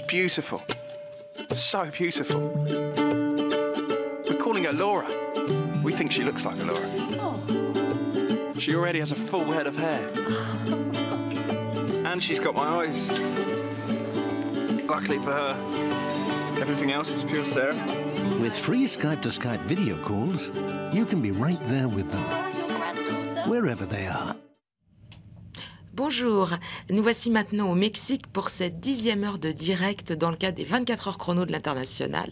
beautiful. So beautiful. We're calling her Laura. We think she looks like a Laura. Oh. She already has a full head of hair. And she's got my eyes. Luckily for her, everything else is pure Sarah. With free Skype-to-Skype video calls, you can be right there with them, wherever they are. Bonjour, nous voici maintenant au Mexique pour cette 10e heure de direct dans le cadre des 24 heures chrono de l'International.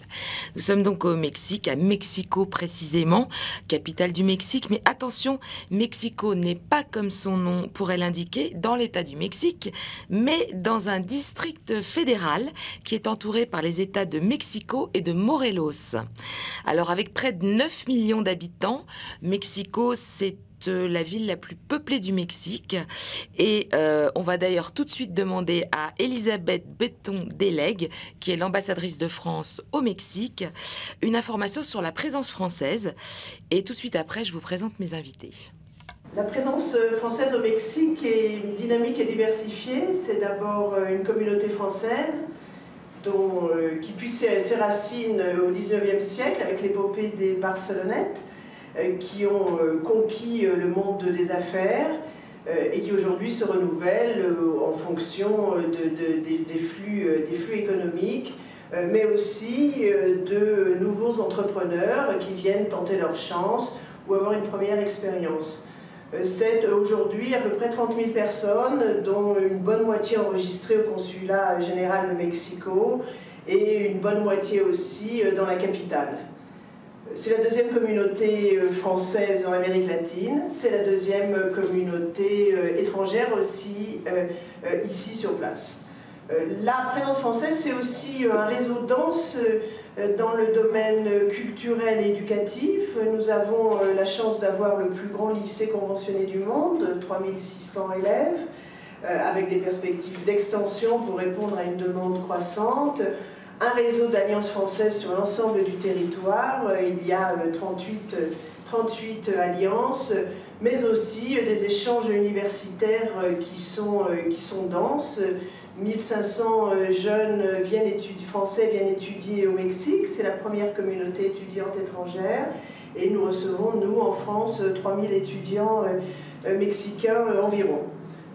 Nous sommes donc au Mexique, à Mexico précisément, capitale du Mexique. Mais attention, Mexico n'est pas, comme son nom pourrait l'indiquer, dans l'État du Mexique, mais dans un district fédéral qui est entouré par les États de Mexico et de Morelos. Alors avec près de 9 millions d'habitants, Mexico, c'est la ville la plus peuplée du Mexique. Et on va d'ailleurs tout de suite demander à Elisabeth Béton-Delegue, qui est l'ambassadrice de France au Mexique, une information sur la présence française. Et tout de suite après, je vous présente mes invités. La présence française au Mexique est dynamique et diversifiée. C'est d'abord une communauté française qui puise ses racines au XIXe siècle avec l'épopée des Barcelonettes, qui ont conquis le monde des affaires et qui aujourd'hui se renouvellent en fonction des flux économiques, mais aussi de nouveaux entrepreneurs qui viennent tenter leur chance ou avoir une première expérience. C'est aujourd'hui à peu près 30 000 personnes, dont une bonne moitié enregistrées au consulat général de Mexico et une bonne moitié aussi dans la capitale. C'est la deuxième communauté française en Amérique latine, c'est la deuxième communauté étrangère aussi ici sur place. La présence française, c'est aussi un réseau dense dans le domaine culturel et éducatif. Nous avons la chance d'avoir le plus grand lycée conventionné du monde, 3600 élèves, avec des perspectives d'extension pour répondre à une demande croissante. Un réseau d'alliances françaises sur l'ensemble du territoire, il y a 38 alliances, mais aussi des échanges universitaires qui sont denses. 1500 jeunes français viennent étudier au Mexique, c'est la première communauté étudiante étrangère, et nous recevons, nous, en France, 3000 étudiants mexicains environ.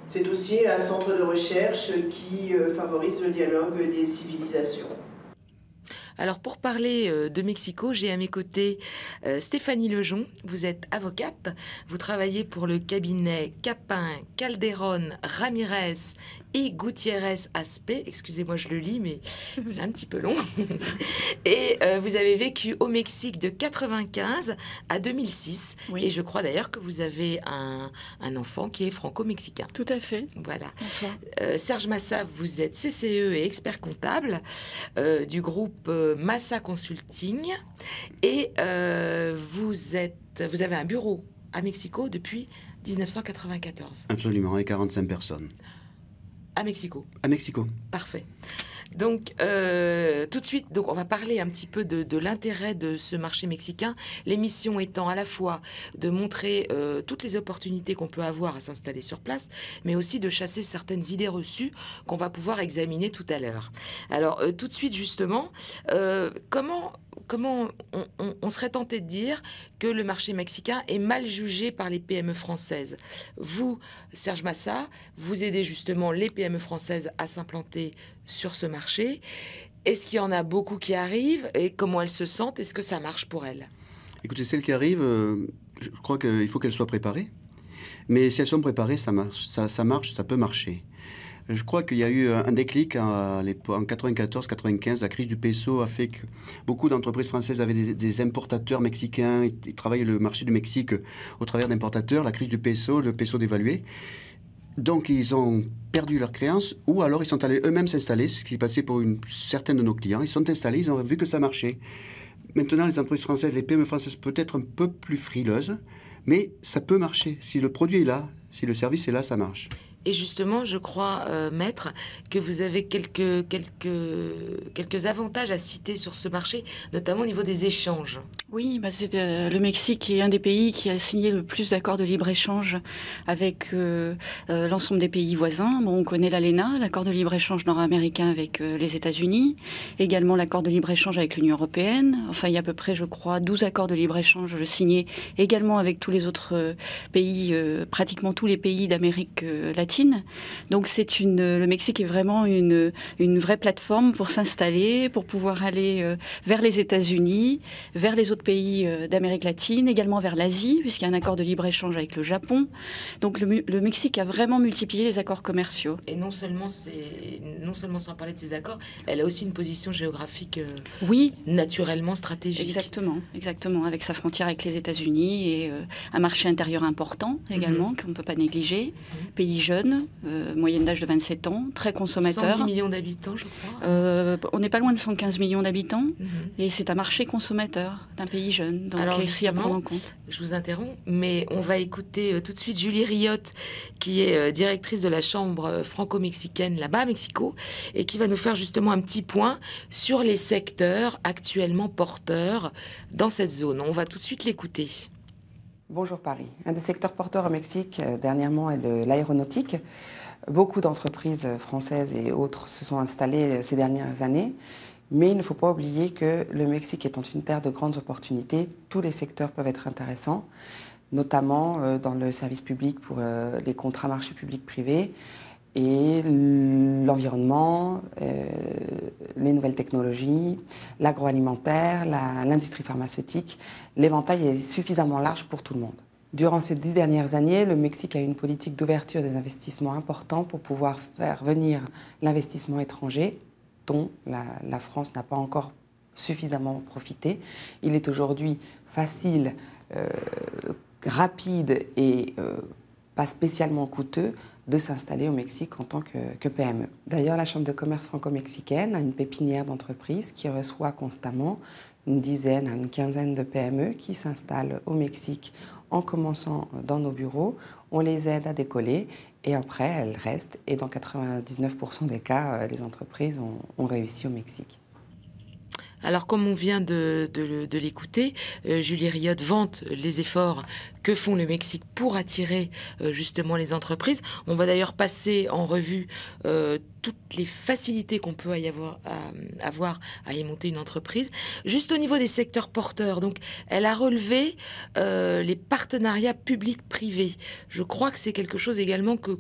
C'est aussi un centre de recherche qui favorise le dialogue des civilisations. Alors pour parler de Mexico, j'ai à mes côtés Stéphanie Lejon. Vous êtes avocate, vous travaillez pour le cabinet Capin, Calderon, Ramirez et Gutiérrez Aspect. Excusez-moi, je le lis, mais c'est un petit peu long. Et vous avez vécu au Mexique de 1995 à 2006. Oui. Et je crois d'ailleurs que vous avez un enfant qui est franco-mexicain. Tout à fait. Voilà. Bonsoir. Serge Massa, vous êtes CCE et expert comptable du groupe Massa Consulting. Et vous avez un bureau à Mexico depuis 1994. Absolument, et 45 personnes. À Mexico. À Mexico. Parfait. Donc, tout de suite, on va parler un petit peu de l'intérêt de ce marché mexicain. L'émission étant à la fois de montrer toutes les opportunités qu'on peut avoir à s'installer sur place, mais aussi de chasser certaines idées reçues qu'on va pouvoir examiner tout à l'heure. Alors, tout de suite, justement, comment on serait tenté de dire que le marché mexicain est mal jugé par les PME françaises? Vous, Serge Massa, vous aidez justement les PME françaises à s'implanter sur ce marché. Est-ce qu'il y en a beaucoup qui arrivent et comment elles se sentent? Est-ce que ça marche pour elles? Écoutez, celles qui arrivent, je crois qu'il faut qu'elles soient préparées. Mais si elles sont préparées, ça marche, ça peut marcher. Je crois qu'il y a eu un déclic en 94-95. La crise du peso a fait que beaucoup d'entreprises françaises avaient des importateurs mexicains. Ils travaillaient le marché du Mexique au travers d'importateurs. La crise du peso, le peso dévalué. Donc, ils ont perdu leurs créances ou alors ils sont allés eux-mêmes s'installer. C'est ce qui s'est passé pour certains de nos clients. Ils sont installés, ils ont vu que ça marchait. Maintenant, les entreprises françaises, les PME françaises, peut-être un peu plus frileuses, mais ça peut marcher. Si le produit est là, si le service est là, ça marche. Et justement, je crois, Maître, que vous avez quelques avantages à citer sur ce marché, notamment au niveau des échanges. Oui, c'est le Mexique est un des pays qui a signé le plus d'accords de libre-échange avec l'ensemble des pays voisins. Bon, on connaît l'ALENA, l'accord de libre-échange nord-américain avec les États-Unis, également l'accord de libre-échange avec l'Union européenne. Enfin, il y a à peu près, je crois, 12 accords de libre-échange signés également avec tous les autres pays, pratiquement tous les pays d'Amérique latine. Donc le Mexique est vraiment une vraie plateforme pour s'installer, pour pouvoir aller vers les États-Unis, vers les autres pays d'Amérique latine, également vers l'Asie, puisqu'il y a un accord de libre-échange avec le Japon. Donc le Mexique a vraiment multiplié les accords commerciaux. Et non seulement sans parler de ces accords, elle a aussi une position géographique oui, naturellement stratégique. Exactement, avec sa frontière avec les États-Unis et un marché intérieur important également, qu'on ne peut pas négliger. Pays jeune, moyenne d'âge de 27 ans, très consommateur. 110 millions d'habitants, je crois. On n'est pas loin de 115 millions d'habitants, et c'est un marché consommateur d'un pays jeune, donc ici à prendre en compte. Je vous interromps, mais on va écouter tout de suite Julie Riotte, qui est directrice de la chambre franco-mexicaine là-bas à Mexico, et qui va nous faire justement un petit point sur les secteurs actuellement porteurs dans cette zone. On va tout de suite l'écouter. Bonjour Paris. Un des secteurs porteurs au Mexique dernièrement est l'aéronautique. Beaucoup d'entreprises françaises et autres se sont installées ces dernières années. Mais il ne faut pas oublier que le Mexique étant une terre de grandes opportunités, tous les secteurs peuvent être intéressants, notamment dans le service public pour les contrats marchés publics-privés et l'environnement, les nouvelles technologies, l'agroalimentaire, l'industrie pharmaceutique. L'éventail est suffisamment large pour tout le monde. Durant ces 10 dernières années, le Mexique a eu une politique d'ouverture des investissements importants pour pouvoir faire venir l'investissement étranger, dont la France n'a pas encore suffisamment profité. Il est aujourd'hui facile, rapide et pas spécialement coûteux de s'installer au Mexique en tant que PME. D'ailleurs, la Chambre de commerce franco-mexicaine a une pépinière d'entreprises qui reçoit constamment une dizaine à une quinzaine de PME qui s'installent au Mexique en commençant dans nos bureaux. On les aide à décoller et après, elles restent. Et dans 99% des cas, les entreprises ont réussi au Mexique. Alors, comme on vient de l'écouter, Julie Riotte vante les efforts que font le Mexique pour attirer justement les entreprises. On va d'ailleurs passer en revue toutes les facilités qu'on peut avoir à y monter une entreprise. Juste au niveau des secteurs porteurs, donc, elle a relevé les partenariats publics-privés. Je crois que c'est quelque chose également que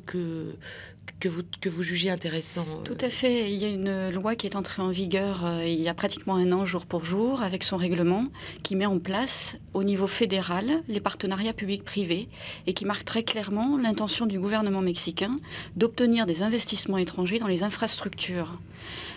vous jugez intéressant. Tout à fait. Il y a une loi qui est entrée en vigueur il y a pratiquement un an, jour pour jour, avec son règlement, qui met en place au niveau fédéral les partenariats publics-privés et qui marque très clairement l'intention du gouvernement mexicain d'obtenir des investissements étrangers dans les infrastructures.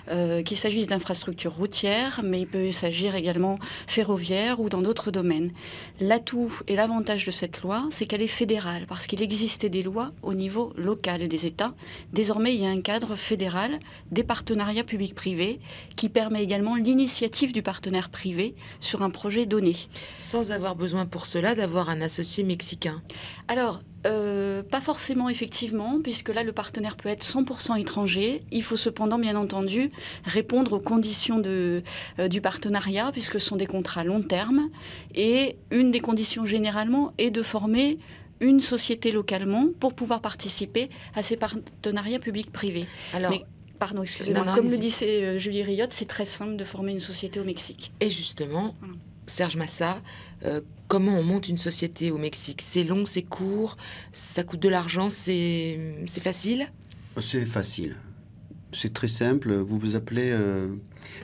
Qu'il s'agisse d'infrastructures routières, mais il peut s'agir également ferroviaires ou dans d'autres domaines. L'atout et l'avantage de cette loi, c'est qu'elle est fédérale, parce qu'il existait des lois au niveau local des États. Désormais, il y a un cadre fédéral des partenariats publics-privés qui permet également l'initiative du partenaire privé sur un projet donné. Sans avoir besoin pour cela d'avoir un associé mexicain. Alors, pas forcément, effectivement, puisque là, le partenaire peut être 100% étranger. Il faut cependant, bien entendu, répondre aux conditions du partenariat, puisque ce sont des contrats long terme. Et une des conditions, généralement, est de former une société localement pour pouvoir participer à ces partenariats publics-privés. Alors, pardon, excusez-moi. Comme le disait Julie Riotte, c'est très simple de former une société au Mexique. Et justement, voilà. Serge Massa, comment on monte une société au Mexique? C'est long, c'est court, ça coûte de l'argent, c'est facile? C'est facile. C'est très simple. Vous vous appelez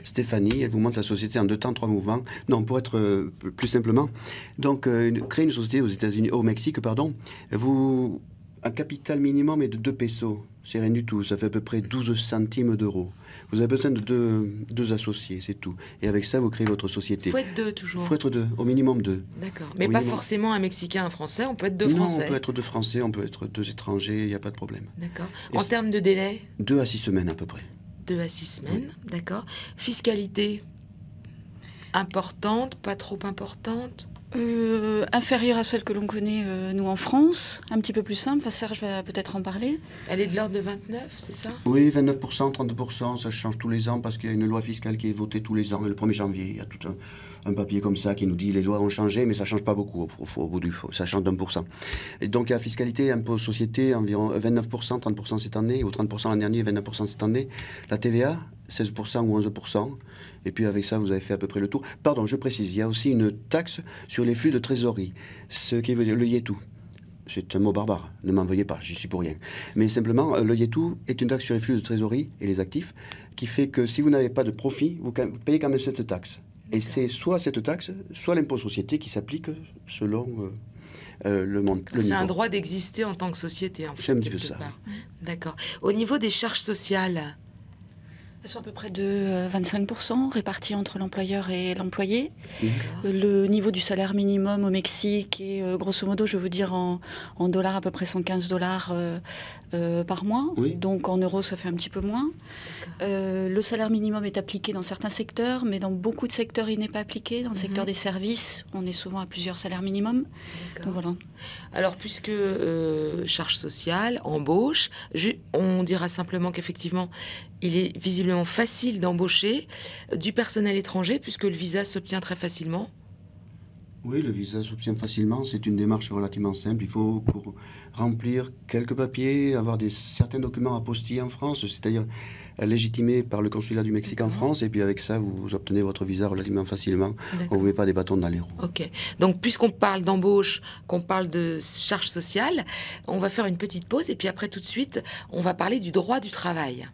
Stéphanie, elle vous monte la société en 2 temps, 3 mouvements. Non, pour être plus simplement. Donc, créer une société au Mexique, un capital minimum est de 2 pesos. C'est rien du tout. Ça fait à peu près 12 centimes d'euros. Vous avez besoin de deux associés, c'est tout. Et avec ça, vous créez votre société. Il faut être 2 toujours. Il faut être 2, au minimum 2. D'accord. Mais pas forcément un Mexicain, un Français, on peut être 2 Français. Non, on peut être 2 Français, on peut être 2 étrangers, il n'y a pas de problème. D'accord. En termes de délai? 2 à 6 semaines à peu près. 2 à 6 semaines, oui. D'accord. Fiscalité importante, pas trop importante? Inférieure à celle que l'on connaît, nous, en France, un petit peu plus simple. Enfin, Serge va peut-être en parler. Elle est de l'ordre de 29, c'est ça? Oui, 29%, 32%, ça change tous les ans parce qu'il y a une loi fiscale qui est votée tous les ans. Et le 1er janvier, il y a tout un papier comme ça qui nous dit les lois ont changé, mais ça ne change pas beaucoup au bout du ça change d'1%. Et donc, il y a fiscalité, impôt société, environ 29%, 30% cette année, ou 30% l'an dernier, 29% cette année. La TVA, 16% ou 11%. Et puis avec ça, vous avez fait à peu près le tour. Pardon, je précise, il y a aussi une taxe sur les flux de trésorerie, ce qui veut dire le yetu. C'est un mot barbare, ne m'en veuillez pas, j'y suis pour rien. Mais simplement, le yetu est une taxe sur les flux de trésorerie et les actifs qui fait que si vous n'avez pas de profit, vous payez quand même cette taxe. Et c'est soit cette taxe, soit l'impôt société qui s'applique selon le niveau. C'est un droit d'exister en tant que société, en fait. C'est un petit peu ça. D'accord. Au niveau des charges sociales, Elles sont à peu près de 25% répartis entre l'employeur et l'employé. Le niveau du salaire minimum au Mexique est grosso modo, je veux dire en dollars, à peu près 115 dollars par mois. Oui. Donc en euros, ça fait un petit peu moins. Le salaire minimum est appliqué dans certains secteurs, mais dans beaucoup de secteurs, il n'est pas appliqué. Dans le secteur des services, on est souvent à plusieurs salaires minimum. Donc voilà. Alors, puisque charge sociale, embauche, on dira simplement qu'effectivement, il est visiblement facile d'embaucher du personnel étranger, puisque le visa s'obtient très facilement. Oui, le visa s'obtient facilement. C'est une démarche relativement simple. Il faut remplir quelques papiers, avoir certains documents apostillés en France, c'est-à-dire légitimés par le consulat du Mexique en France. Et puis avec ça, vous obtenez votre visa relativement facilement. On ne vous met pas des bâtons dans les roues. Ok. Donc, puisqu'on parle d'embauche, qu'on parle de charge sociale, on va faire une petite pause. Et puis après, tout de suite, on va parler du droit du travail.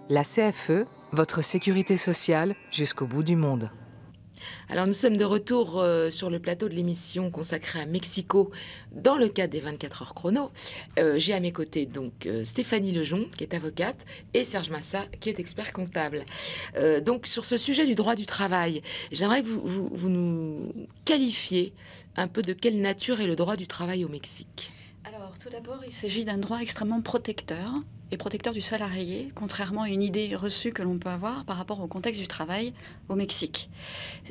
La CFE, votre sécurité sociale jusqu'au bout du monde. Alors nous sommes de retour sur le plateau de l'émission consacrée à Mexico dans le cadre des 24 heures chrono. J'ai à mes côtés donc Stéphanie Lejon qui est avocate et Serge Massa qui est expert comptable. Donc sur ce sujet du droit du travail, j'aimerais que vous nous qualifiez un peu de quelle nature est le droit du travail au Mexique. Alors tout d'abord, il s'agit d'un droit extrêmement protecteur et protecteur du salarié, contrairement à une idée reçue que l'on peut avoir par rapport au contexte du travail au Mexique.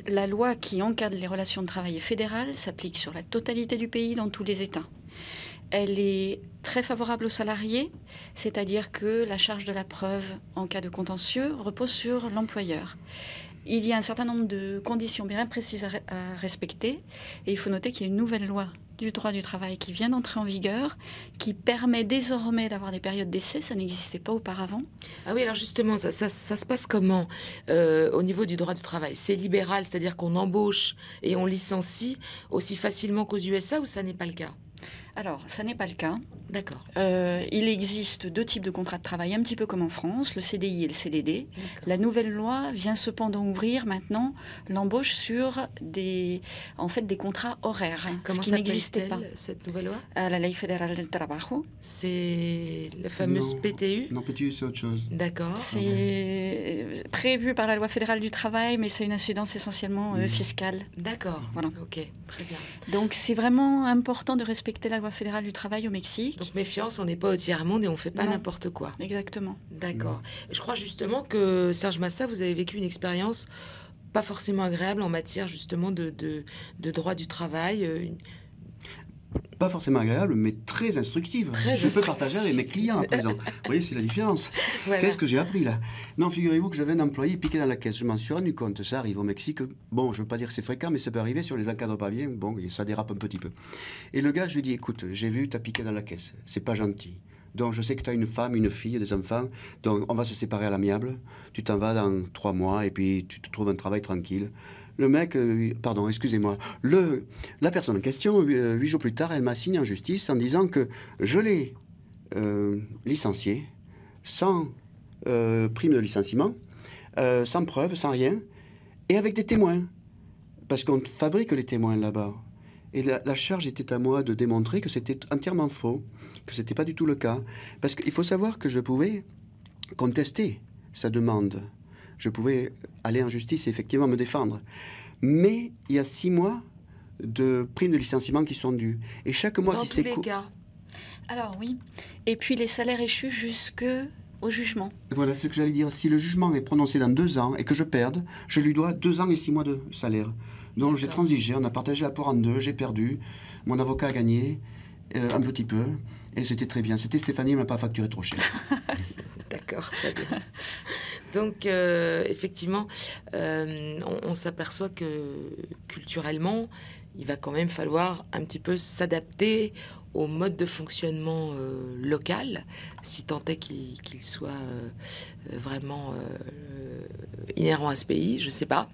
La loi qui encadre les relations de travail est fédérale, s'applique sur la totalité du pays dans tous les États. Elle est très favorable aux salariés, c'est-à-dire que la charge de la preuve en cas de contentieux repose sur l'employeur. Il y a un certain nombre de conditions bien précises à respecter et il faut noter qu'il y a une nouvelle loi du droit du travail qui vient d'entrer en vigueur, qui permet désormais d'avoir des périodes d'essai, ça n'existait pas auparavant. Ah oui, alors justement, ça se passe comment au niveau du droit du travail? C'est libéral, c'est-à-dire qu'on embauche et on licencie aussi facilement qu'aux USA ou ça n'est pas le cas? Alors, ça n'est pas le cas. D'accord. Il existe deux types de contrats de travail, un petit peu comme en France, le CDI et le CDD. La nouvelle loi vient cependant ouvrir maintenant l'embauche sur des contrats horaires, Comment ce qui n'existait pas. Cette nouvelle loi? La Ley Federal del Trabajo. C'est la fameuse PTU? Non, PTU, c'est autre chose. D'accord. C'est prévu par la loi fédérale du travail, mais c'est une incidence essentiellement fiscale. D'accord. Voilà. Ok, très bien. Donc c'est vraiment important de respecter la loi fédérale du travail au Mexique. Donc méfiance, on n'est pas au tiers-monde et on ne fait pas n'importe quoi. Exactement. D'accord. Je crois justement que, Serge Massa, vous avez vécu une expérience pas forcément agréable en matière justement de droit du travail. Pas forcément agréable, mais très instructive. Je peux partager avec mes clients à présent. Vous voyez, c'est la différence. Voilà. Qu'est-ce que j'ai appris là? Non, figurez-vous que j'avais un employé piqué dans la caisse. Je m'en suis rendu compte. Ça arrive au Mexique. Bon, je ne veux pas dire que c'est fréquent, mais ça peut arriver si on les encadre pas bien. Bon, ça dérape un petit peu. Et le gars, je lui dis, écoute, j'ai vu, tu as piqué dans la caisse. C'est pas gentil. Donc, je sais que tu as une femme, une fille, des enfants. Donc, on va se séparer à l'amiable. Tu t'en vas dans 3 mois et puis tu te trouves un travail tranquille. Le mec, pardon, excusez-moi, la personne en question, 8 jours plus tard, elle m'a signé en justice en disant que je l'ai licencié sans prime de licenciement, sans preuve, sans rien, et avec des témoins. Parce qu'on fabrique les témoins là-bas. Et la charge était à moi de démontrer que c'était entièrement faux, que ce n'était pas du tout le cas. Parce qu'il faut savoir que je pouvais contester sa demande. Je pouvais aller en justice et effectivement me défendre. Mais il y a 6 mois de primes de licenciement qui sont dues. Et chaque mois qui s'écoule... Dans tous les cas. Alors oui. Et puis les salaires échus jusqu'au jugement. Voilà ce que j'allais dire. Si le jugement est prononcé dans 2 ans et que je perde, je lui dois 2 ans et 6 mois de salaire. Donc j'ai transigé, on a partagé la poire en 2, j'ai perdu. Mon avocat a gagné un petit peu. Et c'était très bien. C'était Stéphanie, elle ne m'a pas facturé trop cher. D'accord, très bien. Donc, effectivement, on s'aperçoit que culturellement, il va quand même falloir un petit peu s'adapter au mode de fonctionnement local, si tant est qu'il soit vraiment inhérent à ce pays, je ne sais pas.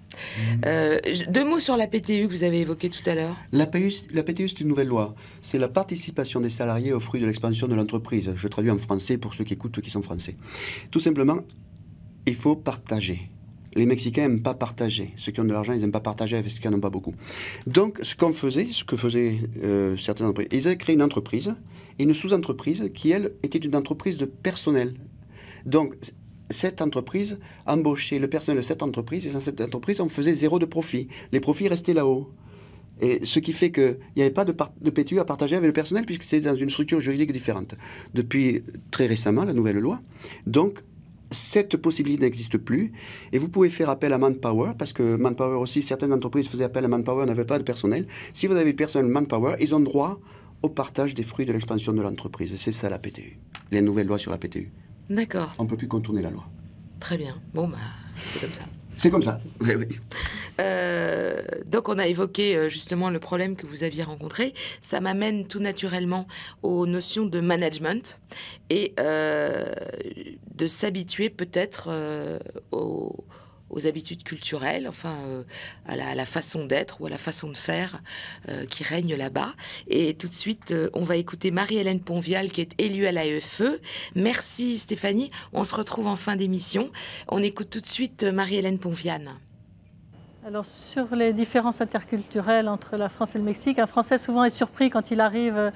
2 mots sur la PTU que vous avez évoquée tout à l'heure. La PTU, c'est une nouvelle loi. C'est la participation des salariés aux fruits de l'expansion de l'entreprise. Je traduis en français pour ceux qui écoutent qui sont français. Tout simplement, il faut partager. Les Mexicains n'aiment pas partager. Ceux qui ont de l'argent, ils n'aiment pas partager avec ceux qui n'en ont pas beaucoup. Donc, ce que faisaient certaines entreprises, ils avaient créé une entreprise et une sous-entreprise qui, elle, était une entreprise de personnel. Donc, cette entreprise embauchait le personnel de cette entreprise et dans cette entreprise, on faisait 0 de profit. Les profits restaient là-haut. Et ce qui fait qu'il n'y avait pas de PTU à partager avec le personnel puisque c'était dans une structure juridique différente. Depuis très récemment, la nouvelle loi. Donc, cette possibilité n'existe plus et vous pouvez faire appel à Manpower parce que Manpower aussi, certaines entreprises faisaient appel à Manpower, n'avaient pas de personnel. Si vous avez le personnel Manpower, ils ont droit au partage des fruits de l'expansion de l'entreprise. C'est ça la PTU, les nouvelles lois sur la PTU. D'accord. On ne peut plus contourner la loi. Très bien. Bon, bah, c'est comme ça. C'est comme ça, oui, oui. Donc on a évoqué justement le problème que vous aviez rencontré. Ça m'amène tout naturellement aux notions de management et de s'habituer peut-être aux habitudes culturelles, enfin à la façon d'être ou à la façon de faire qui règne là-bas. Et tout de suite, on va écouter Marie-Hélène Ponvial qui est élue à l'AEFE. Merci Stéphanie, on se retrouve en fin d'émission. On écoute tout de suite Marie-Hélène Ponvial. Alors sur les différences interculturelles entre la France et le Mexique, un Français souvent est surpris quand il arrive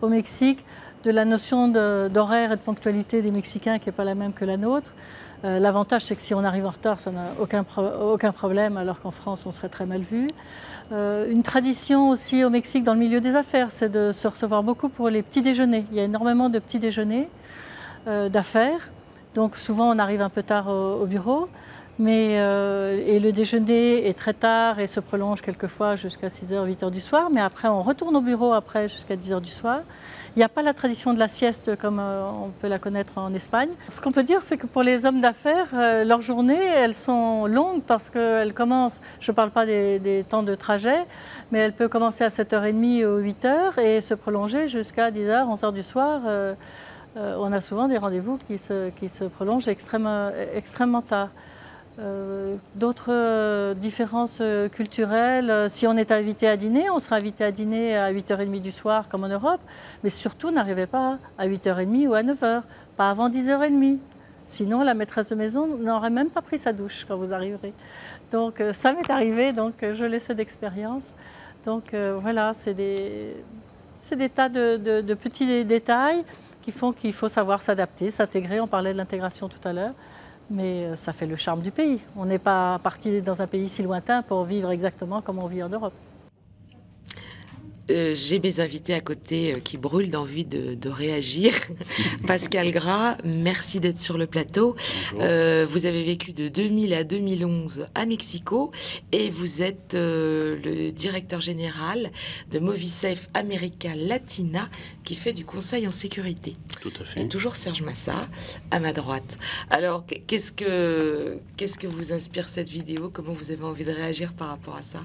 au Mexique de la notion d'horaire et de ponctualité des Mexicains qui n'est pas la même que la nôtre. L'avantage, c'est que si on arrive en retard, ça n'a aucun problème, alors qu'en France, on serait très mal vu. Une tradition aussi au Mexique dans le milieu des affaires, c'est de se recevoir beaucoup pour les petits déjeuners. Il y a énormément de petits déjeuners d'affaires, donc souvent on arrive un peu tard au bureau. Et le déjeuner est très tard et se prolonge quelquefois jusqu'à 6h, 8h du soir. Mais après, on retourne au bureau après jusqu'à 10h du soir. Il n'y a pas la tradition de la sieste comme on peut la connaître en Espagne. Ce qu'on peut dire, c'est que pour les hommes d'affaires, leurs journées, elles sont longues parce qu'elles commencent, je ne parle pas des temps de trajet, mais elles peuvent commencer à 7h30 ou 8h et se prolonger jusqu'à 10h, 11h du soir. On a souvent des rendez-vous qui se prolongent extrêmement tard. D'autres différences culturelles, si on est invité à dîner, on sera invité à dîner à 8h30 du soir comme en Europe, mais surtout n'arrivez pas à 8h30 ou à 9h, pas avant 10h30. Sinon la maîtresse de maison n'aurait même pas pris sa douche quand vous arriverez. Donc ça m'est arrivé, donc je l'ai cette d'expérience. Donc voilà, c'est des tas de petits détails qui font qu'il faut savoir s'adapter, s'intégrer. On parlait de l'intégration tout à l'heure. Mais ça fait le charme du pays. On n'est pas parti dans un pays si lointain pour vivre exactement comme on vit en Europe. J'ai mes invités à côté qui brûlent d'envie de réagir. Pascal Gras, merci d'être sur le plateau. Vous avez vécu de 2000 à 2011 à Mexico et vous êtes le directeur général de Movisafe America Latina qui fait du conseil en sécurité. Tout à fait. Et toujours Serge Massa à ma droite. Alors, qu'est-ce que vous inspire cette vidéo? Comment vous avez envie de réagir par rapport à ça?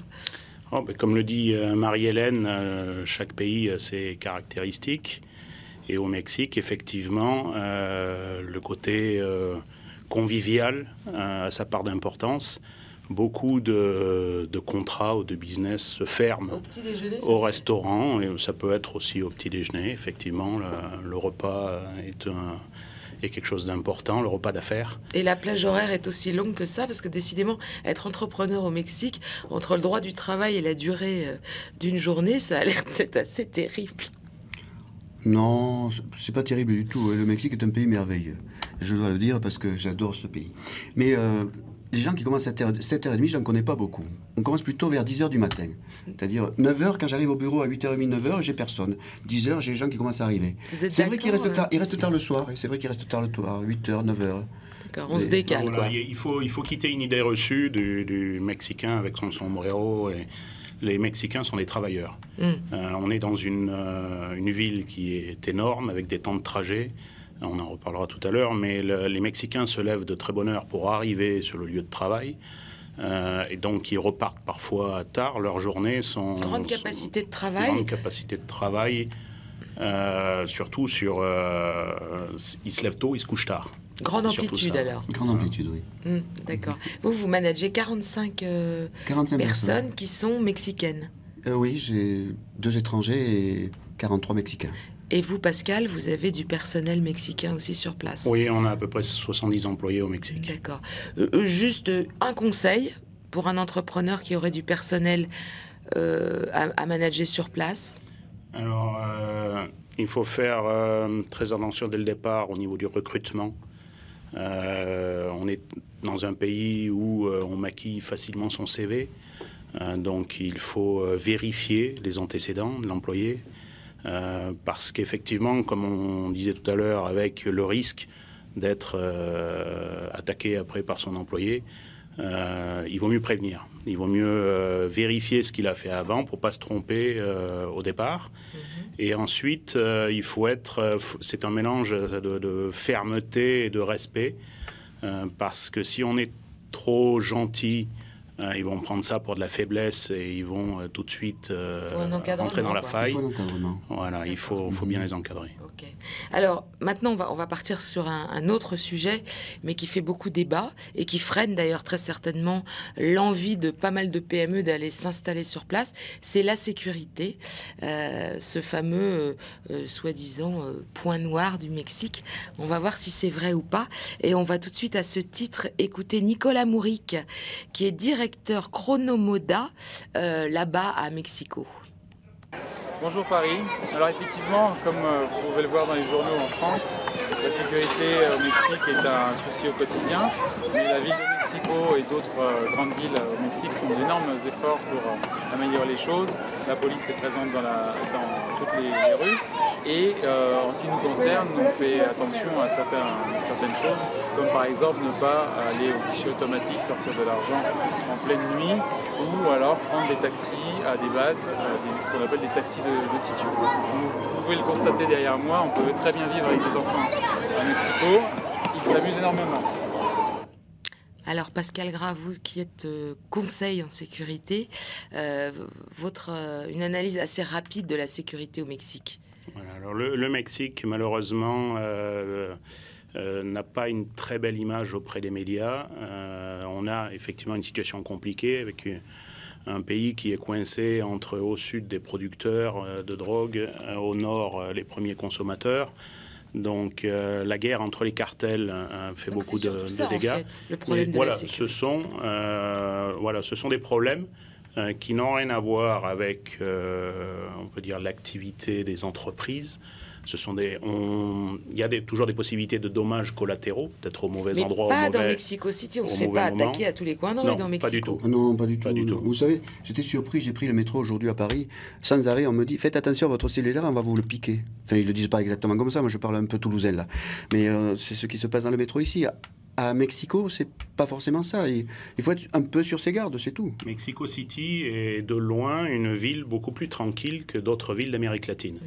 Comme le dit Marie-Hélène, chaque pays a ses caractéristiques. Et au Mexique, effectivement, le côté convivial a sa part d'importance. Beaucoup de contrats ou de business se ferment au restaurant. Et ça peut être aussi au petit déjeuner. Effectivement, le repas est quelque chose d'important, le repas d'affaires. Et la plage horaire est aussi longue que ça, parce que décidément, être entrepreneur au Mexique, entre le droit du travail et la durée d'une journée, ça a l'air d'être assez terrible. Non, c'est pas terrible du tout. Le Mexique est un pays merveilleux. Je dois le dire parce que j'adore ce pays. Mais les gens qui commencent à 7h30, j'en connais pas beaucoup. On commence plutôt vers 10h du matin. C'est-à-dire 9h, quand j'arrive au bureau à 8h30, 9h, j'ai personne. 10h, j'ai les gens qui commencent à arriver. C'est vrai qu'ils restent tard, ils restent tard le soir. Et c'est vrai qu'ils restent tard le soir, 8h, 9h. D'accord, on se décale. Voilà, il faut quitter une idée reçue du Mexicain avec son sombrero. Et les Mexicains sont des travailleurs. On est dans une ville qui est énorme, avec des temps de trajet. On en reparlera tout à l'heure, mais les Mexicains se lèvent de très bonne heure pour arriver sur le lieu de travail. Et donc, ils repartent parfois tard. Leurs journées sont... Grande capacité de travail. Grande capacité de travail. Surtout sur... ils se lèvent tôt, ils se couchent tard. Grande amplitude, alors. Grande amplitude, oui. D'accord. Vous managez 45 personnes qui sont mexicaines. Oui, j'ai 2 étrangers et 43 Mexicains. Et vous, Pascal, vous avez du personnel mexicain aussi sur place? Oui, on a à peu près 70 employés au Mexique. D'accord. Juste un conseil pour un entrepreneur qui aurait du personnel à manager sur place? Alors, il faut faire très attention dès le départ au niveau du recrutement. On est dans un pays où on maquille facilement son CV. Donc, il faut vérifier les antécédents de l'employé. Parce qu'effectivement, comme on disait tout à l'heure, avec le risque d'être attaqué après par son employé, il vaut mieux prévenir. Il vaut mieux vérifier ce qu'il a fait avant pour ne pas se tromper au départ. Et ensuite, il faut être... c'est un mélange de fermeté et de respect. Parce que si on est trop gentil... ils vont prendre ça pour de la faiblesse et ils vont tout de suite rentrer dans la faille. Voilà, il faut bien les encadrer. Okay. Alors, maintenant, on va partir sur un autre sujet, mais qui fait beaucoup débat et qui freine d'ailleurs très certainement l'envie de pas mal de PME d'aller s'installer sur place. C'est la sécurité, ce fameux soi-disant point noir du Mexique. On va voir si c'est vrai ou pas. Et on va tout de suite à ce titre écouter Nicolas Mouric, qui est directeur Chronomoda là-bas à Mexico. Bonjour Paris. Alors effectivement, comme vous pouvez le voir dans les journaux en France, la sécurité au Mexique est un souci au quotidien. Mais la ville de Mexico et d'autres grandes villes au Mexique font d'énormes efforts pour améliorer les choses. La police est présente dans toutes les rues. Et en ce qui nous concerne, on fait attention à certaines choses, comme par exemple ne pas aller au guichet automatique, sortir de l'argent en pleine nuit, ou alors prendre des taxis à des bases, ce qu'on appelle des taxis de sitio. Vous pouvez le constater derrière moi, on peut très bien vivre avec des enfants à Mexico, ils s'amusent énormément. Alors Pascal Gras, vous qui êtes conseil en sécurité, une analyse assez rapide de la sécurité au Mexique. Voilà, alors le Mexique, malheureusement, n'a pas une très belle image auprès des médias. On a effectivement une situation compliquée avec un pays qui est coincé entre au sud des producteurs de drogue, au nord les premiers consommateurs. Donc la guerre entre les cartels fait donc beaucoup de ça, dégâts. En fait, le problème de voilà, la sécurité. ce sont des problèmes qui n'ont rien à voir avec, on peut dire, l'activité des entreprises. Il y a toujours des possibilités de dommages collatéraux, d'être au mauvais endroit. Mais pas dans Mexico City, on ne se fait pas attaquer à tous les coins de rue dans Mexico. Pas du tout. Non, pas du tout. Vous savez, j'étais surpris, j'ai pris le métro aujourd'hui à Paris, sans arrêt, on me dit, faites attention à votre cellulaire, on va vous le piquer. Enfin, ils ne le disent pas exactement comme ça, moi je parle un peu toulousain là. Mais c'est ce qui se passe dans le métro ici. À Mexico, c'est pas forcément ça. Il faut être un peu sur ses gardes, c'est tout. Mexico City est de loin une ville beaucoup plus tranquille que d'autres villes d'Amérique latine.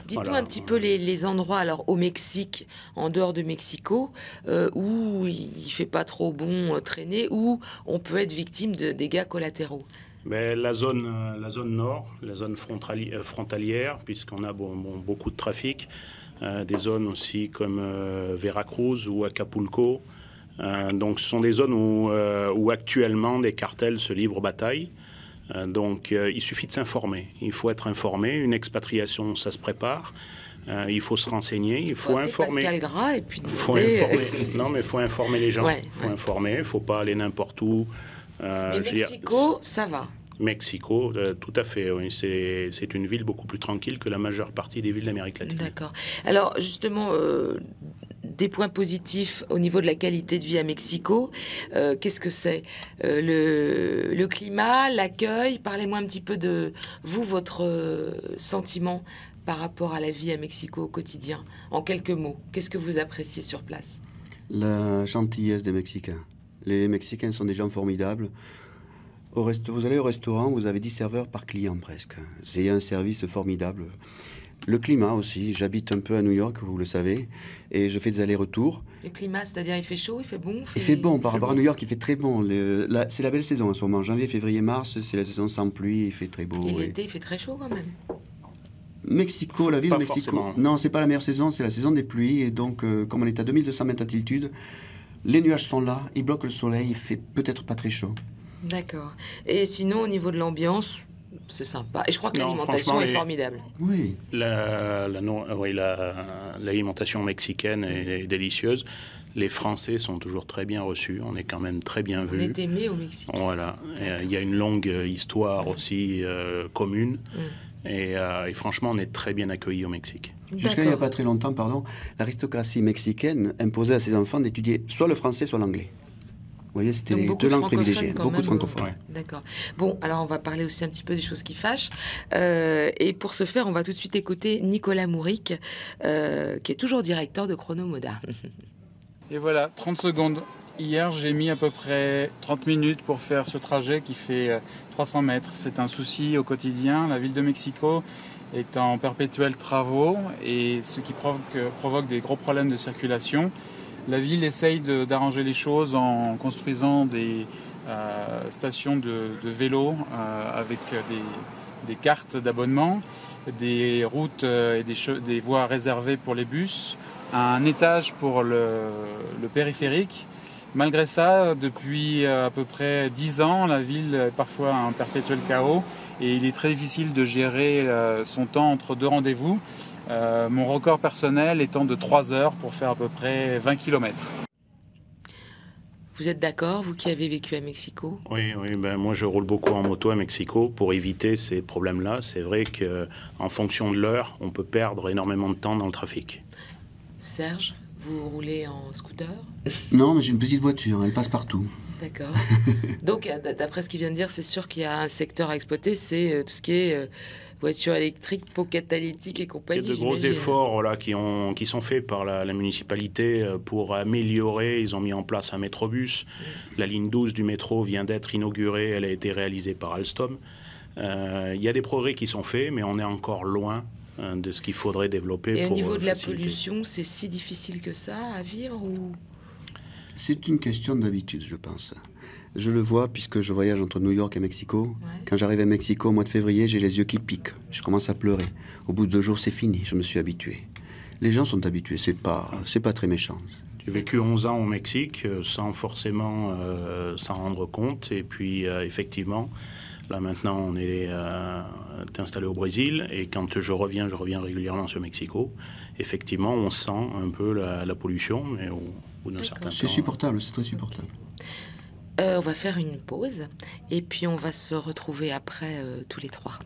Dites-nous un petit peu les endroits, alors au Mexique, en dehors de Mexico, où il fait pas trop bon traîner, où on peut être victime de dégâts collatéraux. Mais la zone nord, la zone frontalière, puisqu'on a beaucoup de trafic, des zones aussi comme Veracruz ou Acapulco. Donc ce sont des zones où actuellement des cartels se livrent bataille. Donc il suffit de s'informer. Il faut être informé. Une expatriation, ça se prépare. Il faut se renseigner. Il faut informer. Pascal Gras et puis non, mais il faut informer les gens. Il faut informer. Il ne faut pas aller n'importe où. Mais Mexico, ça va. Mexico, tout à fait, oui. C'est une ville beaucoup plus tranquille que la majeure partie des villes d'Amérique latine. D'accord. Alors, justement, des points positifs au niveau de la qualité de vie à Mexico, qu'est-ce que c'est le climat, l'accueil? Parlez-moi un petit peu de vous, votre sentiment par rapport à la vie à Mexico au quotidien. En quelques mots, qu'est-ce que vous appréciez sur place? La gentillesse des Mexicains. Les Mexicains sont des gens formidables. Vous allez au restaurant, vous avez 10 serveurs par client presque. C'est un service formidable. Le climat aussi. J'habite un peu à New York, vous le savez, et je fais des allers-retours. Le climat, c'est-à-dire il fait chaud, il fait bon? Il fait bon. Par rapport à New York, il fait très bon. C'est la belle saison en ce moment. Janvier, février, mars, c'est la saison sans pluie, il fait très beau. Et l'été, il fait très chaud quand même? Mexico, la ville de Mexico. Forcément. Non, c'est pas la meilleure saison, c'est la saison des pluies. Et donc, comme on est à 2200 mètres d'altitude, les nuages sont là, ils bloquent le soleil, il fait peut-être pas très chaut. D'accord. Et sinon, au niveau de l'ambiance, c'est sympa. Et je crois que l'alimentation est formidable. Oui. L'alimentation mexicaine est délicieuse. Les Français sont toujours très bien reçus. On est quand même très bien vus. On est aimés au Mexique. Voilà. Il y a une longue histoire aussi commune. Et franchement, on est très bien accueillis au Mexique. Jusqu'à il n'y a pas très longtemps, l'aristocratie mexicaine imposait à ses enfants d'étudier soit le français, soit l'anglais. Vous voyez, c'était deux langues privilégiées, beaucoup de francophones. Ouais. D'accord. Bon, alors on va parler aussi un petit peu des choses qui fâchent. Et pour ce faire, on va tout de suite écouter Nicolas Mouric, qui est toujours directeur de Chronomoda. Et voilà, 30 secondes. Hier, j'ai mis à peu près 30 minutes pour faire ce trajet qui fait 300 mètres. C'est un souci au quotidien. La ville de Mexico est en perpétuels travaux, et ce qui provoque des gros problèmes de circulation. La ville essaye d'arranger les choses en construisant des stations de vélo avec des cartes d'abonnement, des routes et des voies réservées pour les bus, un étage pour le périphérique. Malgré ça, depuis à peu près 10 ans, la ville est parfois un perpétuel chaos, et il est très difficile de gérer son temps entre deux rendez-vous. Mon record personnel étant de 3 heures pour faire à peu près 20 km. Vous êtes d'accord, vous qui avez vécu à Mexico? Oui, moi je roule beaucoup en moto à Mexico pour éviter ces problèmes-là. C'est vrai qu'en fonction de l'heure, on peut perdre énormément de temps dans le trafic. Serge, vous roulez en scooter? Non, mais j'ai une petite voiture, elle passe partout. D'accord. Donc, d'après ce qu'il vient de dire, c'est sûr qu'il y a un secteur à exploiter, c'est tout ce qui est voiture électrique, pot catalytique et compagnie. Il y a de gros efforts qui sont faits par la municipalité pour améliorer. Ils ont mis en place un métrobus. La ligne 12 du métro vient d'être inaugurée. Elle a été réalisée par Alstom. Il y a des progrès qui sont faits, mais on est encore loin de ce qu'il faudrait développer. Et au niveau de la faciliter. pollution, c'est si difficile que ça à vivre ou... C'est une question d'habitude, je pense. Je le vois puisque je voyage entre New York et Mexico. Ouais. Quand j'arrive à Mexico au mois de février, j'ai les yeux qui piquent. Je commence à pleurer. Au bout de 2 jours, c'est fini. Je me suis habitué. Les gens sont habitués. C'est pas très méchant. J'ai vécu 11 ans au Mexique sans forcément s'en rendre compte. Et puis, effectivement, là maintenant, on est installé au Brésil. Et quand je reviens régulièrement sur Mexico. Effectivement, on sent un peu la pollution, mais au bout d'un certain temps... C'est supportable, c'est très supportable. On va faire une pause et puis on va se retrouver après tous les trois.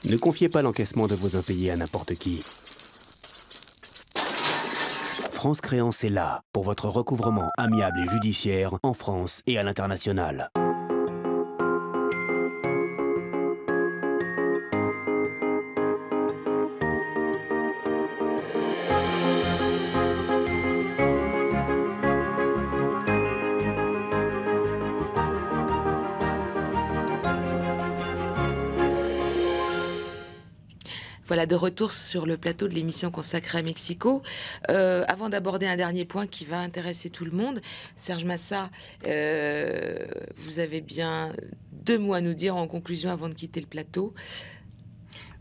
Ne confiez pas l'encaissement de vos impayés à n'importe qui. France Créance est là pour votre recouvrement amiable et judiciaire en France et à l'international. Voilà, de retour sur le plateau de l'émission consacrée à Mexico. Avant d'aborder un dernier point qui va intéresser tout le monde, Serge Massa, vous avez bien 2 mots à nous dire en conclusion avant de quitter le plateau.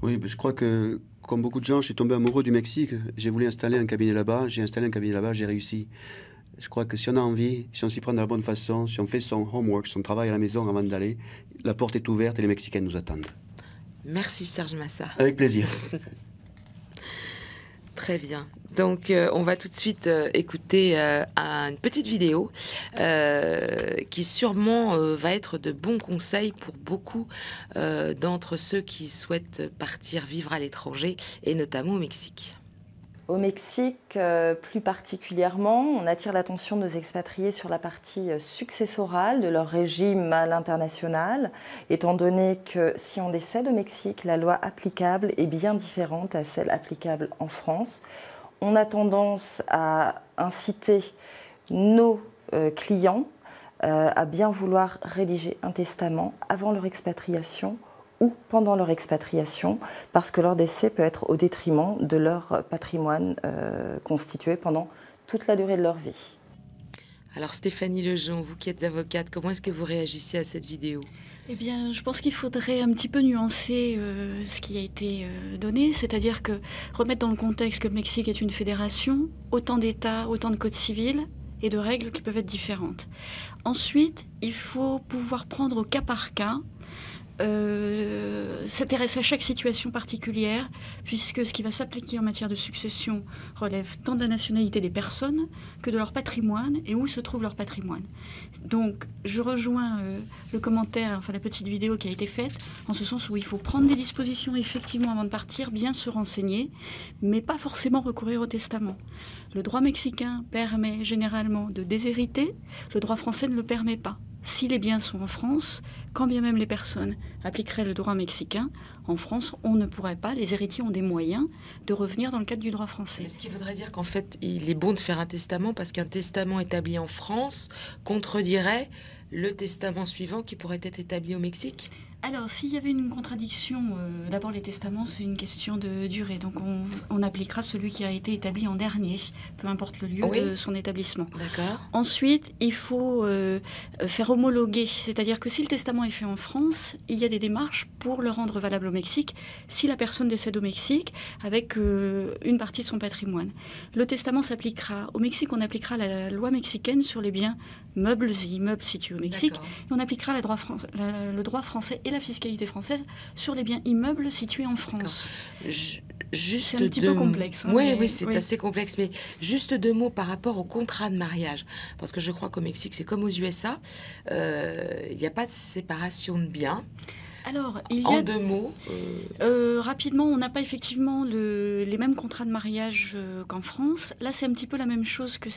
Oui, je crois que, comme beaucoup de gens, je suis tombé amoureux du Mexique. J'ai voulu installer un cabinet là-bas, j'ai installé un cabinet là-bas, j'ai réussi. Je crois que si on a envie, si on s'y prend de la bonne façon, si on fait son homework, son travail à la maison avant d'aller, la porte est ouverte et les Mexicains nous attendent. Merci Serge Massa. Avec plaisir. Très bien. Donc on va tout de suite écouter une petite vidéo qui sûrement va être de bons conseils pour beaucoup d'entre ceux qui souhaitent partir vivre à l'étranger et notamment au Mexique. Au Mexique, plus particulièrement, on attire l'attention de nos expatriés sur la partie successorale de leur régime à l'international, étant donné que si on décède au Mexique, la loi applicable est bien différente à celle applicable en France. On a tendance à inciter nos clients à bien vouloir rédiger un testament avant leur expatriation ou pendant leur expatriation, parce que leur décès peut être au détriment de leur patrimoine constitué pendant toute la durée de leur vie. Alors Stéphanie Lejon, vous qui êtes avocate, comment est-ce que vous réagissez à cette vidéo ? Eh bien, je pense qu'il faudrait un petit peu nuancer ce qui a été donné, c'est-à-dire que remettre dans le contexte que le Mexique est une fédération, autant d'États, autant de codes civils et de règles qui peuvent être différentes. Ensuite, il faut pouvoir prendre au cas par cas, s'intéresser à chaque situation particulière, puisque ce qui va s'appliquer en matière de succession relève tant de la nationalité des personnes que de leur patrimoine et où se trouve leur patrimoine. Donc je rejoins le commentaire, enfin la petite vidéo qui a été faite, en ce sens où il faut prendre des dispositions effectivement avant de partir, bien se renseigner, mais pas forcément recourir au testament. Le droit mexicain permet généralement de déshériter, le droit français ne le permet pas. Si les biens sont en France, quand bien même les personnes appliqueraient le droit mexicain, en France, on ne pourrait pas, les héritiers ont des moyens de revenir dans le cadre du droit français. Ce qui voudrait dire qu'en fait, il est bon de faire un testament parce qu'un testament établi en France contredirait le testament suivant qui pourrait être établi au Mexique ? Alors, s'il y avait une contradiction, d'abord les testaments, c'est une question de durée. Donc, on appliquera celui qui a été établi en dernier, peu importe le lieu de son établissement. D'accord. Ensuite, il faut faire homologuer. C'est-à-dire que si le testament est fait en France, il y a des démarches pour le rendre valable au Mexique, si la personne décède au Mexique, avec une partie de son patrimoine. Le testament s'appliquera. Au Mexique, on appliquera la loi mexicaine sur les biens meubles et immeubles situés au Mexique. Et on appliquera le droit français et la fiscalité française sur les biens immeubles situés en France. Juste c'est un petit peu complexe. Hein, oui, c'est assez complexe. Mais juste 2 mots par rapport au contrat de mariage. Parce que je crois qu'au Mexique, c'est comme aux USA. Il n'y a pas de séparation de biens. Alors, il y a... En 2 mots rapidement, on n'a pas effectivement les mêmes contrats de mariage qu'en France. Là, c'est un petit peu la même chose que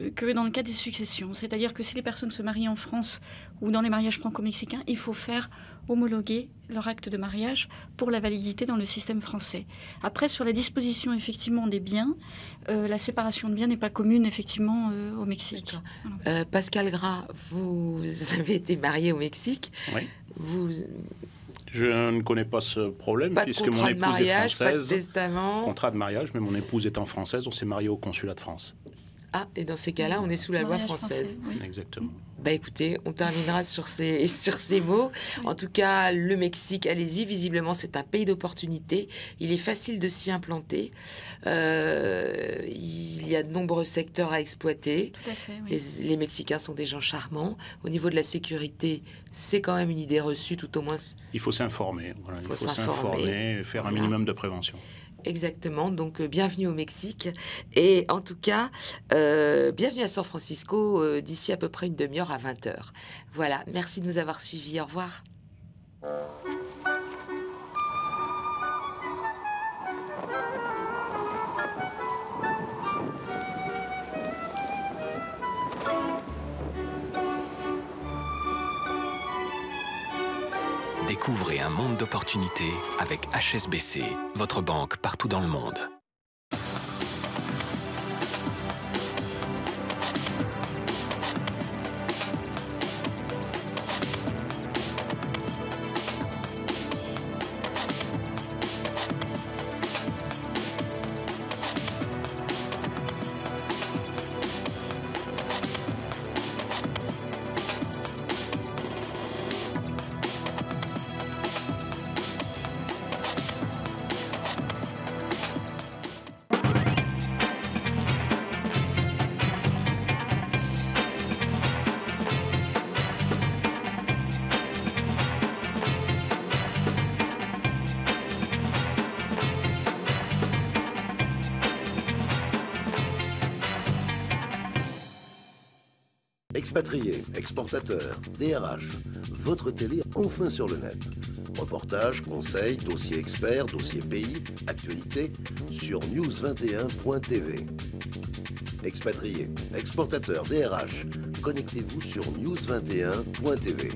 que dans le cas des successions. C'est-à-dire que si les personnes se marient en France ou dans les mariages franco-mexicains, il faut faire homologuer leur acte de mariage pour la validité dans le système français. Après, sur la disposition effectivement des biens, la séparation de biens n'est pas commune effectivement au Mexique. Voilà. Pascal Gras, vous avez été marié au Mexique. Oui. Je ne connais pas ce problème puisque mon épouse est française. Pas de testament. Contrat de mariage, mais mon épouse étant française, on s'est marié au consulat de France. Ah, et dans ces cas-là, on est sous la loi française. Oui. Exactement. Bah écoutez, on terminera sur ces mots. En tout cas, le Mexique, allez-y. Visiblement, c'est un pays d'opportunités. Il est facile de s'y implanter. Il y a de nombreux secteurs à exploiter. Tout à fait, oui. Les Mexicains sont des gens charmants. Au niveau de la sécurité, c'est quand même une idée reçue, tout au moins. Il faut s'informer. Voilà. Il faut s'informer, faire voilà. un minimum de prévention. Exactement, donc bienvenue au Mexique et en tout cas, bienvenue à San Francisco d'ici à peu près une demi-heure à 20h. Voilà, merci de nous avoir suivis, au revoir. Découvrez un monde d'opportunités avec HSBC, votre banque partout dans le monde. Expatriés, exportateurs, DRH, votre télé enfin sur le net. Reportages, conseils, dossiers experts, dossiers pays, actualités sur news21.tv. Expatriés, exportateurs, DRH, connectez-vous sur news21.tv.